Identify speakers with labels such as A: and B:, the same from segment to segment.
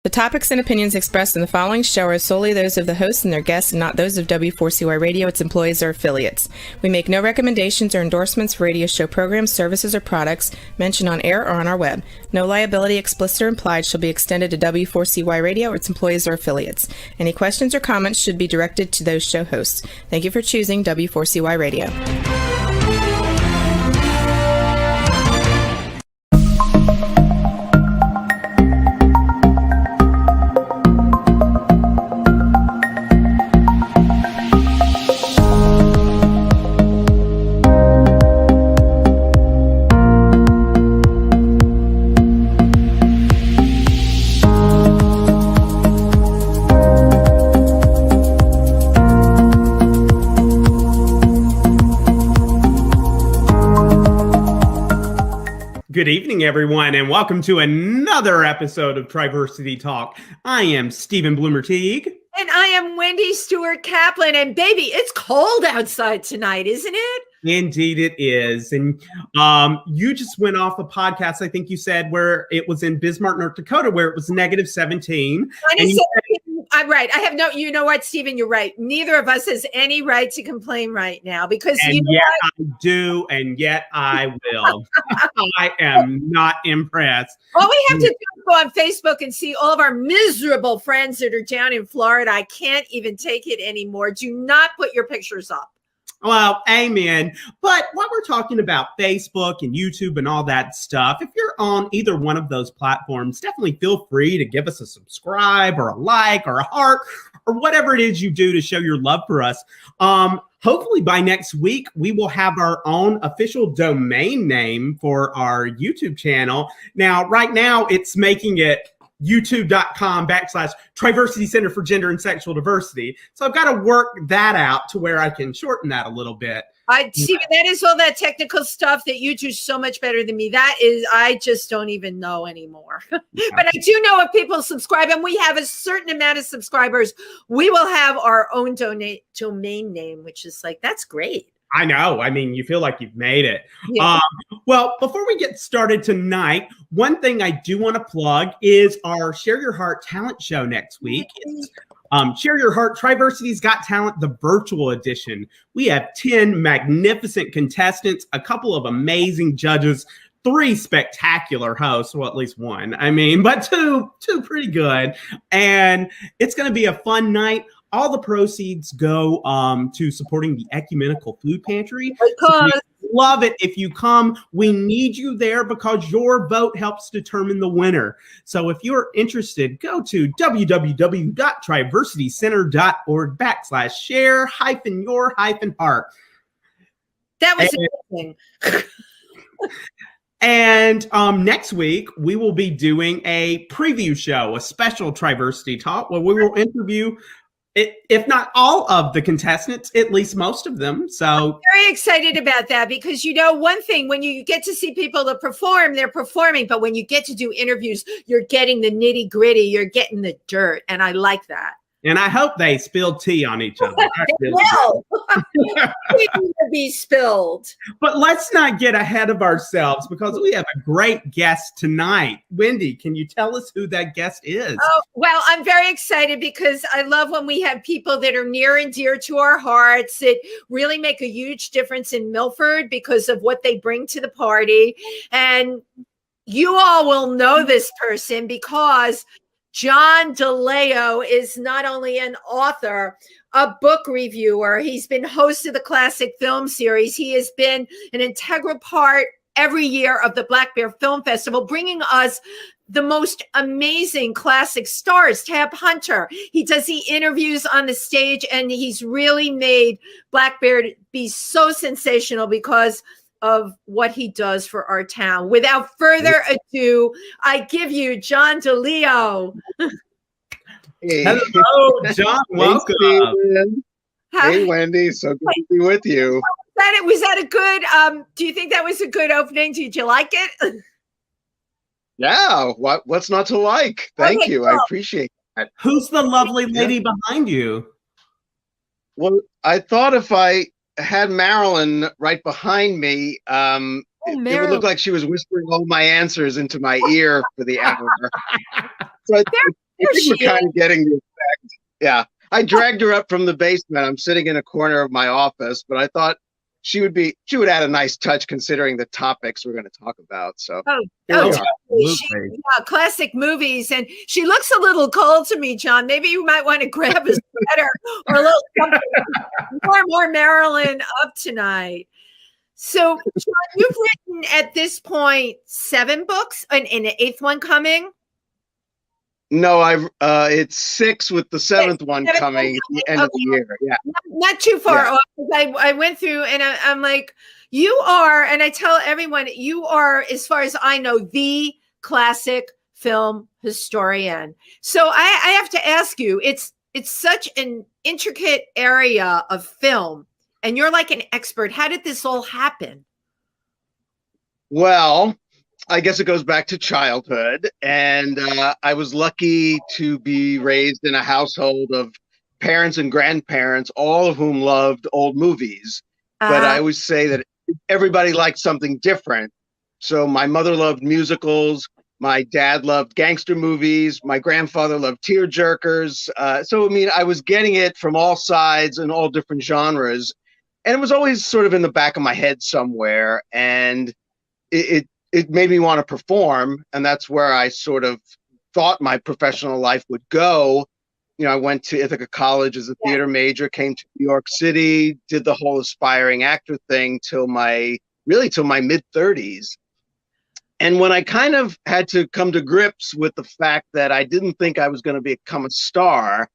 A: The topics and opinions expressed in the following show are solely those of the hosts and their guests and not those of W4CY Radio, its employees, or affiliates. We make no recommendations or endorsements for radio show programs, services, or products mentioned on air or on our web. No liability, explicit or implied, shall be extended to W4CY Radio or its employees or affiliates. Any questions or comments should be directed to those show hosts. Thank you for choosing W4CY Radio.
B: Good evening, everyone, and welcome to another episode of Triversity Talk. I am Stephen Bloomer-Teague.
C: And I am Wendy Stewart Kaplan. And baby, it's cold outside tonight, isn't it?
B: Indeed it is. And you just went off a podcast, I think you said, where it was in Bismarck, North Dakota, where it was negative 17.
C: I'm right. I have you know what, Stephen, you're right. Neither of us has any right to complain right now because
B: yet I do, and yet I will. I am not impressed.
C: All we have to do is go on Facebook and see all of our miserable friends that are down in Florida. I can't even take it anymore. Do not put your pictures up.
B: Well, amen. But while we're talking about Facebook and YouTube and all that stuff, if you're on either one of those platforms, definitely feel free to give us a subscribe or a like or a heart or whatever it is you do to show your love for us. Hopefully by next week, we will have our own official domain name for our YouTube channel. Now, right now, it's making it youtube.com/Triversity Center for Gender and Sexual Diversity. So I've got to work that out to where I can shorten that a little bit.
C: Stephen, that is all that technical stuff that you do so much better than me. That is, I just don't even know anymore. But I do know if people subscribe and we have a certain amount of subscribers, we will have our own domain name, which is like, that's great.
B: I know. I mean, you feel like you've made it.
C: Yeah.
B: Well, before we get started tonight, one thing I do want to plug is our Share Your Heart talent show next week. It's, Share Your Heart, Triversity's Got Talent, the virtual edition. We have 10 magnificent contestants, a couple of amazing judges, 3 spectacular hosts, well, at least one, but two pretty good. And it's going to be a fun night. All the proceeds go to supporting the Ecumenical Food Pantry. So we love it if you come. We need you there because your vote helps determine the winner. So if you're interested, go to www.triversitycenter.org/share-your-heart.
C: That was amazing.
B: And next week, we will be doing a preview show, a special Triversity Talk, where we will interview if not all of the contestants, at least most of them. So
C: I'm very excited about that because, one thing, when you get to see people that perform, they're performing. But when you get to do interviews, you're getting the nitty gritty. You're getting the dirt. And I like that.
B: And I hope they spill tea on each other.
C: They will. They need to be spilled.
B: But let's not get ahead of ourselves because we have a great guest tonight. Wendy, can you tell us who that guest is?
C: Oh, well, I'm very excited because I love when we have people that are near and dear to our hearts that really make a huge difference in Milford because of what they bring to the party. And you all will know this person because John DiLeo is not only an author, a book reviewer. He's been host of the Classic Film Series. He has been an integral part every year of the Black Bear Film Festival, bringing us the most amazing classic stars. Tab Hunter, he does the interviews on the stage, and he's really made Black Bear be so sensational because of what he does for our town. Without further ado, I give you John DiLeo.
D: Hey.
B: Hello, John. Welcome.
D: Hey, Wendy. So good to be with you.
C: Was that a good, do you think that was a good opening? Did you like it?
D: Yeah. What's not to like? Thank you. Cool. I appreciate that.
B: Who's the lovely lady behind you?
D: Well, I thought if I had Marilyn right behind me, it would look like she was whispering all my answers into my ear for the hour. So we're kind of getting the effect. Yeah. I dragged her up from the basement. I'm sitting in a corner of my office, but I thought she would add a nice touch considering the topics we're going to talk about. So
C: classic movies. And she looks a little cold to me, John. Maybe you might want to grab a sweater or a little something. more Marilyn up tonight. So, John, you've written at this point 7 books and an 8th one coming.
D: No, it's 6 with the 7th one coming at the end of the year. Yeah,
C: not too far off. I went through and I'm like, you are, and I tell everyone, you are, as far as I know, the classic film historian. So I have to ask you, it's such an intricate area of film, and you're like an expert. How did this all happen?
D: Well, I guess it goes back to childhood, and I was lucky to be raised in a household of parents and grandparents, all of whom loved old movies. But I always say that everybody liked something different. So my mother loved musicals, my dad loved gangster movies, my grandfather loved tearjerkers. So, I mean, I was getting it from all sides and all different genres, and it was always sort of in the back of my head somewhere, and it made me want to perform, and that's where I sort of thought my professional life would go. You know, I went to Ithaca College as a theater major, came to New York City, did the whole aspiring actor thing till my mid-30s. And when I kind of had to come to grips with the fact that I didn't think I was going to become a star,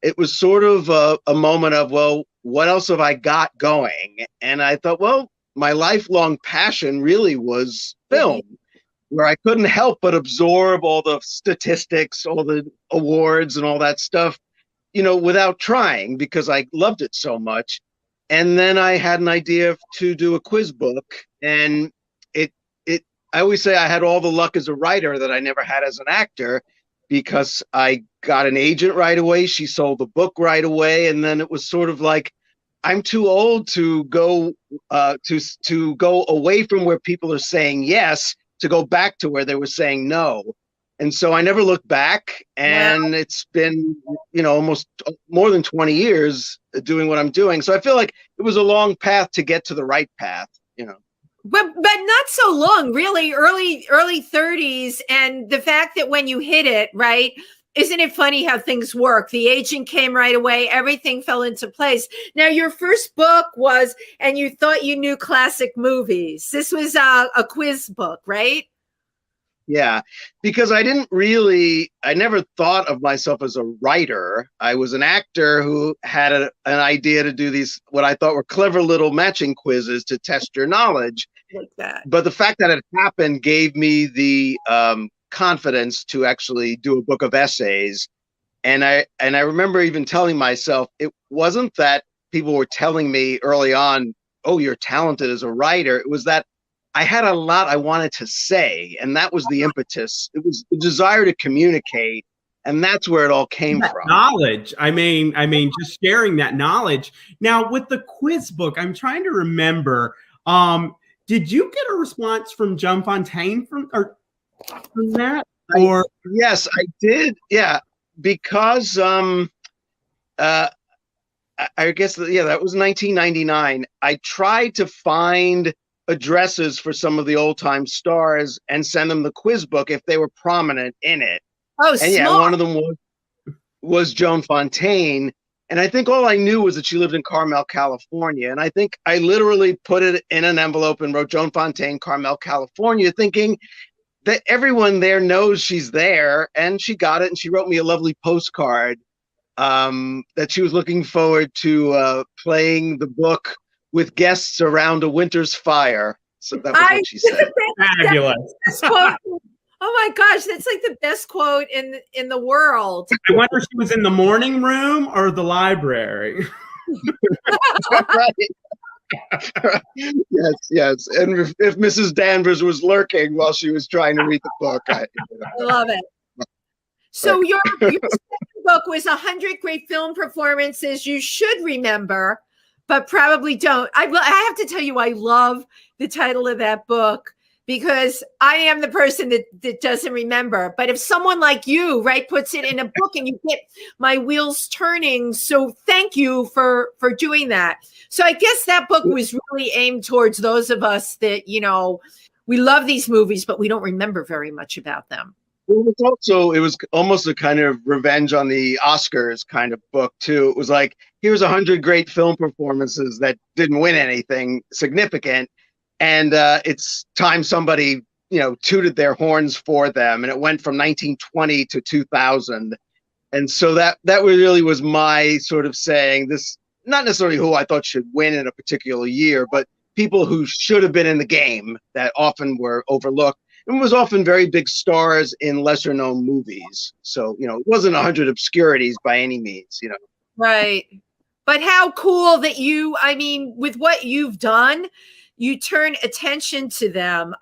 D: it was sort of a moment of, well, what else have I got going? And I thought, well, my lifelong passion really was film, where I couldn't help but absorb all the statistics, all the awards and all that stuff, you know, without trying, because I loved it so much. And then I had an idea to do a quiz book, and I always say I had all the luck as a writer that I never had as an actor, because I got an agent right away. She sold the book right away. And then it was sort of like, I'm too old to go to go away from where people are saying yes, to go back to where they were saying no. And so I never looked back, and it's been, you know, almost more than 20 years doing what I'm doing. So I feel like it was a long path to get to the right path, you know.
C: But not so long, really, early 30s. And the fact that when you hit it, right, isn't it funny how things work? The agent came right away. Everything fell into place. Now, your first book was, and you thought you knew classic movies. This was a quiz book, right?
D: Yeah, because I never thought of myself as a writer. I was an actor who had an idea to do these, what I thought were clever little matching quizzes to test your knowledge.
C: Like that.
D: But the fact that it happened gave me the confidence to actually do a book of essays. And I remember even telling myself, it wasn't that people were telling me early on, oh, you're talented as a writer. It was that I had a lot I wanted to say, and that was the impetus. It was the desire to communicate, and that's where it all came from.
B: Knowledge. I mean, just sharing that knowledge. Now, with the quiz book, I'm trying to remember. Did you get a response from Joan Fontaine from that? Or
D: yes, I did. Yeah, because I guess that was 1999. I tried to find addresses for some of the old time stars and send them the quiz book if they were prominent in it.
C: Oh,
D: and yeah, one of them was Joan Fontaine. And I think all I knew was that she lived in Carmel, California. And I think I literally put it in an envelope and wrote Joan Fontaine, Carmel, California, thinking that everyone there knows she's there. And she got it. And she wrote me a lovely postcard that she was looking forward to playing the book with guests around a winter's fire. So that was what she said.
B: Fabulous.
C: Oh my gosh, that's like the best quote in the world.
B: I wonder if she was in the morning room or the library.
D: Right. Yes. And if Mrs. Danvers was lurking while she was trying to read the book. I
C: love it. So your second book was 100 Great Film Performances You Should Remember, but probably don't. I have to tell you, I love the title of that book because I am the person that doesn't remember. But if someone like you, right, puts it in a book and you get my wheels turning. So thank you for doing that. So I guess that book was really aimed towards those of us that, you know, we love these movies, but we don't remember very much about them.
D: It was almost a kind of revenge on the Oscars kind of book too. It was like, here's 100 great film performances that didn't win anything significant. And it's time somebody, you know, tooted their horns for them. And it went from 1920 to 2000. And so that really was my sort of saying this, not necessarily who I thought should win in a particular year, but people who should have been in the game that often were overlooked. And was often very big stars in lesser known movies. So, you know, it wasn't 100 obscurities by any means, you know.
C: Right. But how cool that you, I mean, with what you've done, you turn attention to them.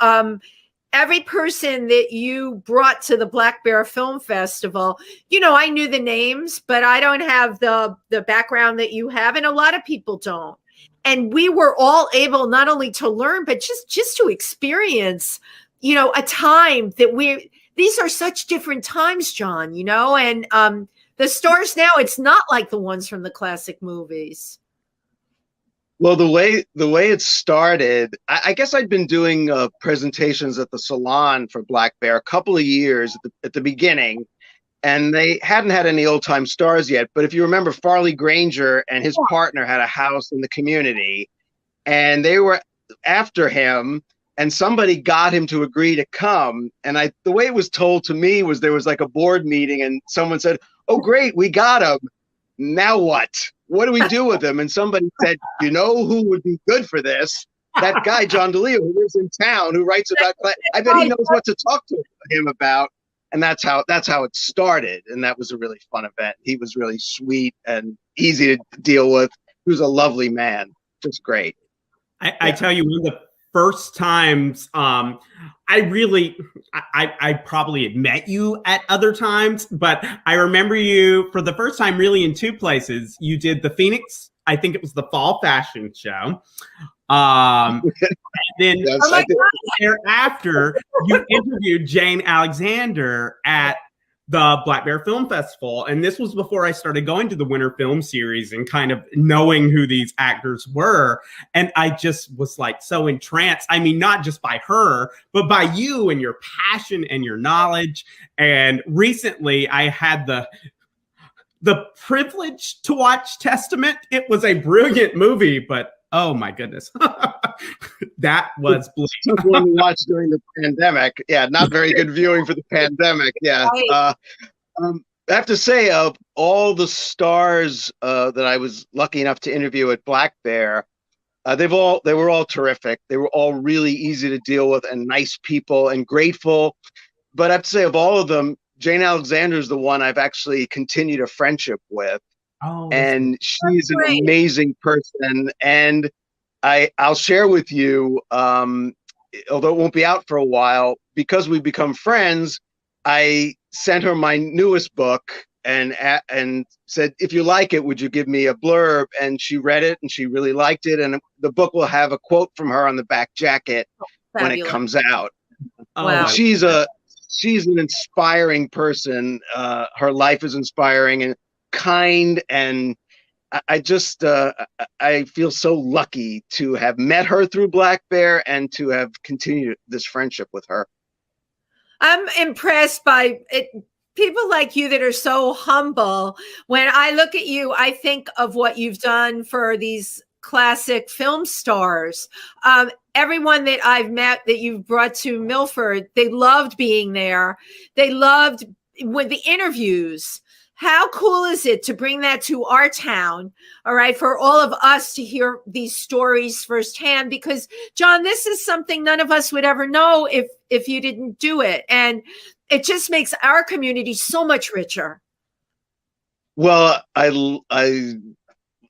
C: Every person that you brought to the Black Bear Film Festival, you know, I knew the names, but I don't have the background that you have. And a lot of people don't. And we were all able not only to learn, but just to experience, you know, a time that these are such different times, John, you know, and the stars now, it's not like the ones from the classic movies.
D: Well, the way it started, I guess I'd been doing presentations at the Salon for Black Bear a couple of years at the beginning, and they hadn't had any old time stars yet. But if you remember, Farley Granger and his partner had a house in the community, and they were after him. And somebody got him to agree to come. And the way it was told to me was there was like a board meeting and someone said, "Oh, great, we got him. Now what? What do we do with him?" And somebody said, "You know who would be good for this? That guy, John DiLeo, who lives in town, who writes about, I bet he knows what to talk to him about." And that's how it started. And that was a really fun event. He was really sweet and easy to deal with. He was a lovely man. Just great.
B: I tell you, one of the first times I probably had met you at other times, but I remember you for the first time really in two places. You did the Phoenix, I think it was the fall fashion show. And then thereafter, you interviewed Jane Alexander at the Black Bear Film Festival. And this was before I started going to the Winter Film Series and kind of knowing who these actors were. And I just was like so entranced. I mean, not just by her, but by you and your passion and your knowledge. And recently I had the privilege to watch Testament. It was a brilliant movie, but oh my goodness. That was
D: tough one to watch during the pandemic. Yeah, not very good viewing for the pandemic. Yeah. I have to say, of all the stars that I was lucky enough to interview at Black Bear, they were all terrific. They were all really easy to deal with and nice people and grateful. But I have to say, of all of them, Jane Alexander is the one I've actually continued a friendship with. Oh, and she's an amazing person. And I'll share with you, although it won't be out for a while, because we've become friends, I sent her my newest book and said, "If you like it, would you give me a blurb?" And she read it and she really liked it. And the book will have a quote from her on the back jacket when it comes out.
C: Wow.
D: She's an inspiring person. Her life is inspiring and kind, and I just I feel so lucky to have met her through Black Bear and to have continued this friendship with her.
C: I'm impressed by it. People like you that are so humble. When I look at you, I think of what you've done for these classic film stars. Everyone that I've met that you've brought to Milford, they loved being there. They loved with the interviews. How cool is it to bring that to our town? All right, for all of us to hear these stories firsthand, because John, this is something none of us would ever know if you didn't do it. And it just makes our community so much richer.
D: Well, I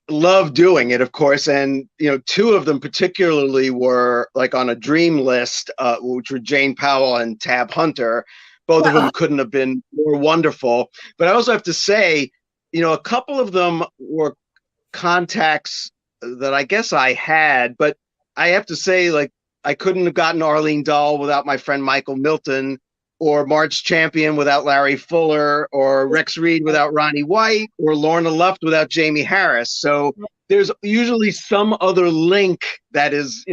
D: love doing it, of course. And, you know, two of them particularly were like on a dream list, which were Jane Powell and Tab Hunter. Both of them couldn't have been more wonderful. But I also have to say, you know, a couple of them were contacts that I guess I had, but I have to say, like, I couldn't have gotten Arlene Dahl without my friend Michael Milton, or Marge Champion without Larry Fuller, or Rex Reed without Ronnie White, or Lorna Luft without Jamie Harris. So there's usually some other link that is,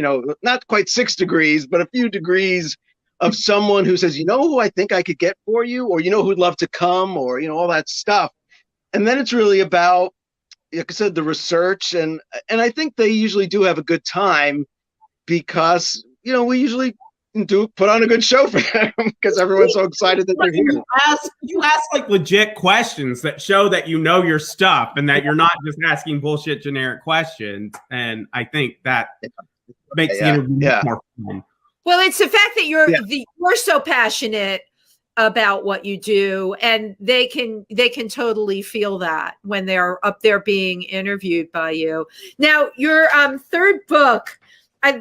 D: not quite 6 degrees, but a few degrees of someone who says, who I think I could get for you, or who'd love to come, or all that stuff. And then it's really about, like I said, the research, and I think they usually do have a good time because we usually do put on a good show for them because everyone's so excited that they're here.
B: You ask like legit questions that show that you know your stuff and that you're not just asking bullshit generic questions, and I think that makes the interview more fun.
C: Well, it's the fact that you're so passionate about what you do, and they can totally feel that when they're up there being interviewed by you. Now, your third book,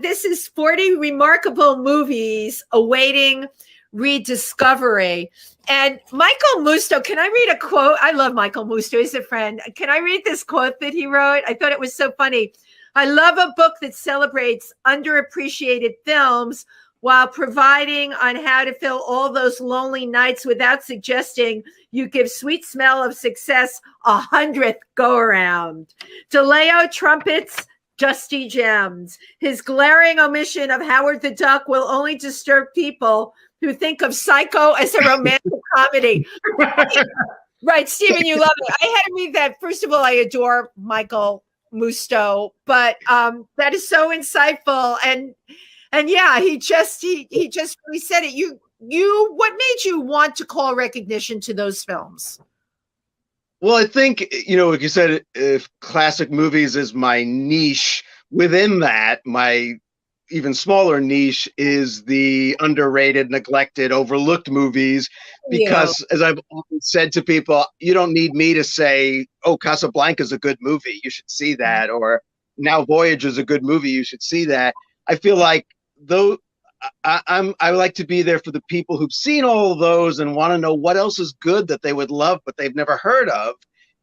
C: this is 40 Remarkable Movies Awaiting Rediscovery. And Michael Musto, can I read a quote? I love Michael Musto. He's a friend. Can I read this quote that he wrote? I thought it was so funny. I love a book that celebrates underappreciated films while providing on how to fill all those lonely nights without suggesting you give Sweet Smell of Success a 100th go-around. DiLeo trumpets Dusty Gems. His glaring omission of Howard the Duck will only disturb people who think of Psycho as a romantic comedy. Right, Stephen, you love it. I had to read that. First of all, I adore Michael Musto, but that is so insightful, and yeah, he just really said it. You what made you want to call recognition to those films?
D: Well, I think like you said, if classic movies is my niche, within that, my even smaller niche is the underrated, neglected, overlooked movies, because as I've often said to people, you don't need me to say, oh, Casablanca's a good movie, you should see that, or Now Voyager's a good movie, you should see that. I feel like though I like to be there for the people who've seen all of those and want to know what else is good that they would love but they've never heard of.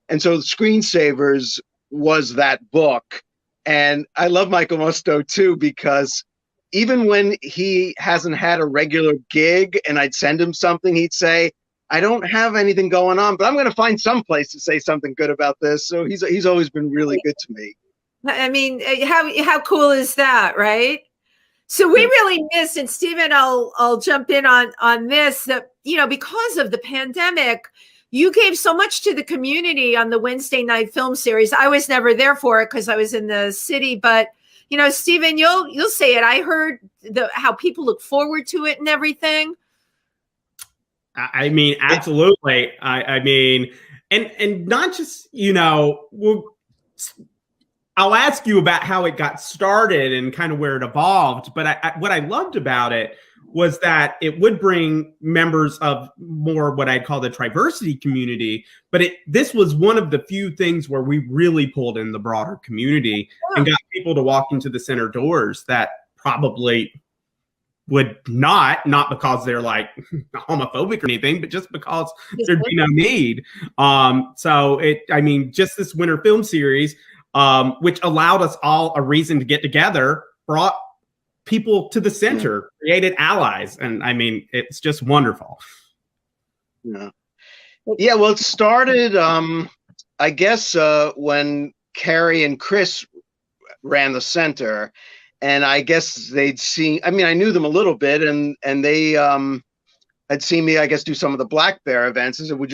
D: And so Screensavers was that book. And I love Michael Musto too, because even when he hasn't had a regular gig and I'd send him something, he'd say, I don't have anything going on, but I'm going to find some place to say something good about this. So he's always been really good to me.
C: I mean, how cool is that, right? So we really missed, and Stephen, I'll jump in on this, that, because of the pandemic, you gave so much to the community on the Wednesday night film series. I was never there for it because I was in the city, but Stephen, you'll say it. I heard how people look forward to it and everything.
B: I mean, absolutely. I mean, and not just, I'll ask you about how it got started and kind of where it evolved. But what I loved about it was that it would bring members of more what I'd call the Triversity community. But this was one of the few things where we really pulled in the broader community and got people to walk into the center doors that probably would not because they're like homophobic or anything, but just because there'd be no need. Just this winter film series, which allowed us all a reason to get together, brought people to the center, created allies. And I mean, it's just wonderful.
D: Yeah, well, it started, I guess, when Carrie and Chris ran the center. And I guess they'd seen, I knew them a little bit, and they had seen me, I guess, do some of the Black Bear events and said, would you